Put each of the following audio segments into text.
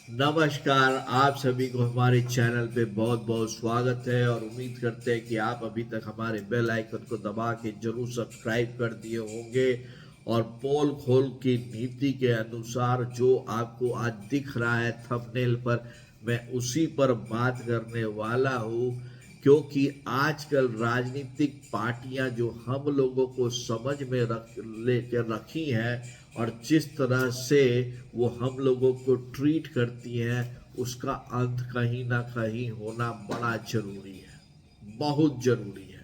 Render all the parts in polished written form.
नमस्कार। आप सभी को हमारे चैनल पे बहुत बहुत स्वागत है और उम्मीद करते हैं कि आप अभी तक हमारे बेल आइकन को दबा के जरूर सब्सक्राइब कर दिए होंगे और पोल खोल की नीति के अनुसार जो आपको आज दिख रहा है थंबनेल पर, मैं उसी पर बात करने वाला हूँ। क्योंकि आजकल राजनीतिक पार्टियां जो हम लोगों को समझ में लेकर रखी हैं और जिस तरह से वो हम लोगों को ट्रीट करती हैं, उसका अंत कहीं ना कहीं होना बड़ा जरूरी है, बहुत जरूरी है।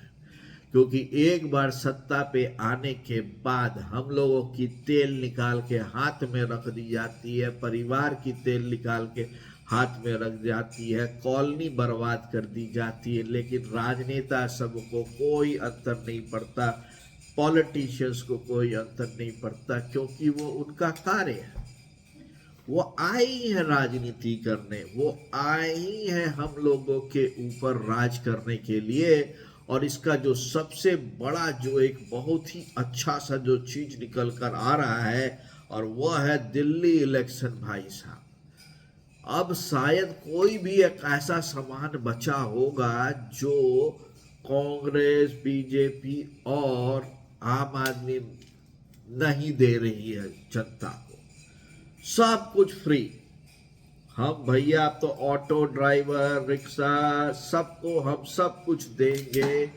क्योंकि एक बार सत्ता पे आने के बाद हम लोगों की तेल निकाल के हाथ में रख दी जाती है, परिवार की तेल निकाल के हाथ में रख जाती है, कॉलोनी बर्बाद कर दी जाती है, लेकिन राजनेता सबको कोई अंतर नहीं पड़ता, पॉलिटिशियंस को कोई अंतर नहीं पड़ता, क्योंकि वो उनका कार्य है। वो आई है राजनीति करने, वो आई है हम लोगों के ऊपर राज करने के लिए। और इसका जो सबसे बड़ा जो एक बहुत ही अच्छा सा जो चीज निकल कर आ रहा है, और वह है दिल्ली इलेक्शन। भाई साहब, अब शायद कोई भी एक ऐसा सामान बचा होगा जो कांग्रेस, बीजेपी और आम आदमी नहीं दे रही है जनता को। सब कुछ फ्री। हम भैया अब तो ऑटो ड्राइवर, रिक्शा, सबको हम सब कुछ देंगे।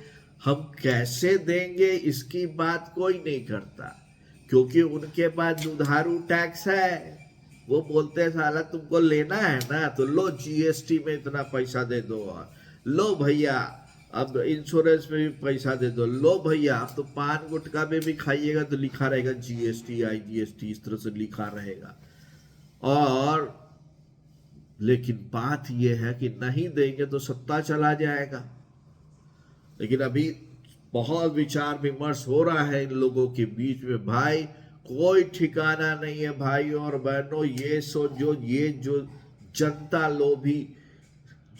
हम कैसे देंगे इसकी बात कोई नहीं करता, क्योंकि उनके पास दुधारू टैक्स है। वो बोलते हैं साला तुमको लेना है ना तो लो, जीएसटी में इतना पैसा दे दो, और लो भैया अब इंश्योरेंस में भी पैसा दे दो, लो भैया अब तो पान गुटखा में भी खाइएगा तो लिखा रहेगा जीएसटी, आईजीएसटी, इस तरह से लिखा रहेगा। और लेकिन बात यह है कि नहीं देंगे तो सत्ता चला जाएगा। लेकिन अभी बहुत विचार विमर्श हो रहा है इन लोगों के बीच में। भाई कोई ठिकाना नहीं है भाइयों और बहनों। ये जो जनता लोभी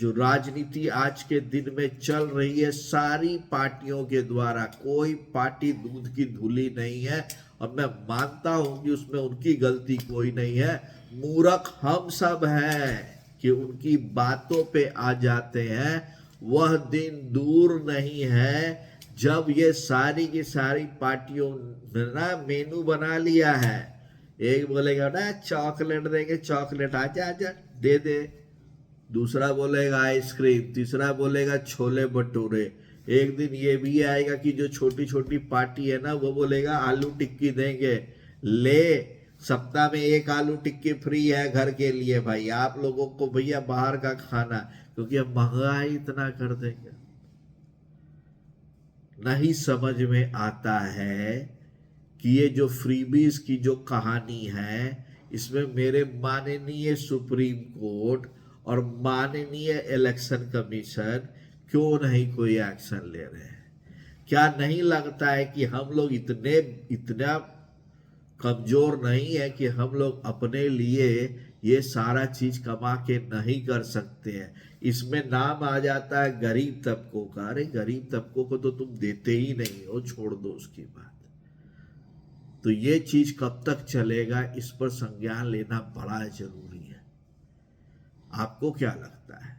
जो राजनीति आज के दिन में चल रही है सारी पार्टियों के द्वारा, कोई पार्टी दूध की धुली नहीं है। और मैं मानता हूं कि उसमें उनकी गलती कोई नहीं है, मूर्ख हम सब हैं कि उनकी बातों पे आ जाते हैं। वह दिन दूर नहीं है जब ये सारी की सारी पार्टियों ने ना मेनू बना लिया है। एक बोलेगा ना चॉकलेट देंगे, चॉकलेट आजा आजा दे दे। दूसरा बोलेगा आइसक्रीम, तीसरा बोलेगा छोले भटूरे। एक दिन ये भी आएगा कि जो छोटी छोटी पार्टी है ना वो बोलेगा आलू टिक्की देंगे। ले, सप्ताह में एक आलू टिक्की फ्री है घर के लिए भाई, आप लोगों को भैया बाहर का खाना, क्योंकि हम महंगाई इतना कर देंगे। नहीं समझ में आता है कि ये जो फ्रीबीज की जो कहानी है, इसमें मेरे माननीय सुप्रीम कोर्ट और माननीय इलेक्शन कमीशन क्यों नहीं कोई एक्शन ले रहे हैं? क्या नहीं लगता है कि हम लोग इतना कमजोर नहीं है कि हम लोग अपने लिए ये सारा चीज कमा के नहीं कर सकते हैं? इसमें नाम आ जाता है गरीब तबकों का। अरे गरीब तबकों को तो तुम देते ही नहीं हो, छोड़ दो उसकी बात। तो ये चीज कब तक चलेगा, इस पर संज्ञान लेना बड़ा जरूरी है। आपको क्या लगता है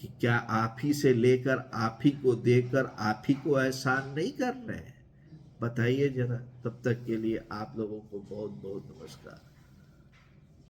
कि क्या आप ही से लेकर आप ही को देकर आप ही को एहसान नहीं कर रहे हैं? बताइए जरा। तब तक के लिए आप लोगों को बहुत बहुत नमस्कार।